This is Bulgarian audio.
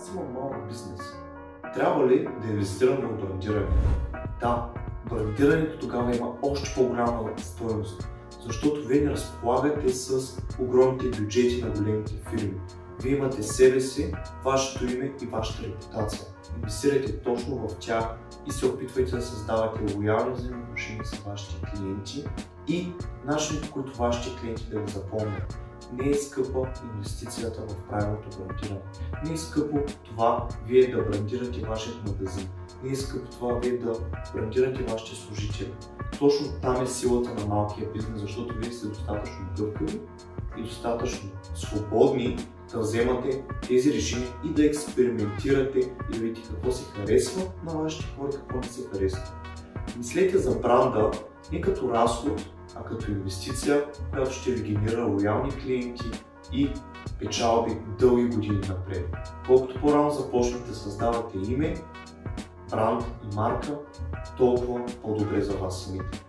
аз имам малък бизнес. Трябва ли да инвестирам в брандиране? Да, брандирането тогава има още по-голяма стойност, защото вие не разполагате с огромните бюджети на големите фирми. Вие имате себе си, вашето име и вашата репутация. Инвестирайте точно в тях и се опитвайте да създавате лоялни взаимоотношения с вашите клиенти и начини, по които вашите клиенти да ви запомнят. Не е скъпа инвестицията в правилното брандиране. Не е скъпо това вие да брандирате вашия магазин. Не е скъпо това вие да брандирате вашите служители. Точно там е силата на малкия бизнес, защото вие сте достатъчно гъвкави и достатъчно свободни да вземате тези решения и да експериментирате и да видите какво се харесва на вашите хора и какво не се харесва. Мислете за бранда не като разход, а като инвестиция, която ще ви генерира лоялни клиенти и печалби дълги години напред. Колкото по-рано започнете да създавате име, бранд и марка, толкова по-добре за вас самите.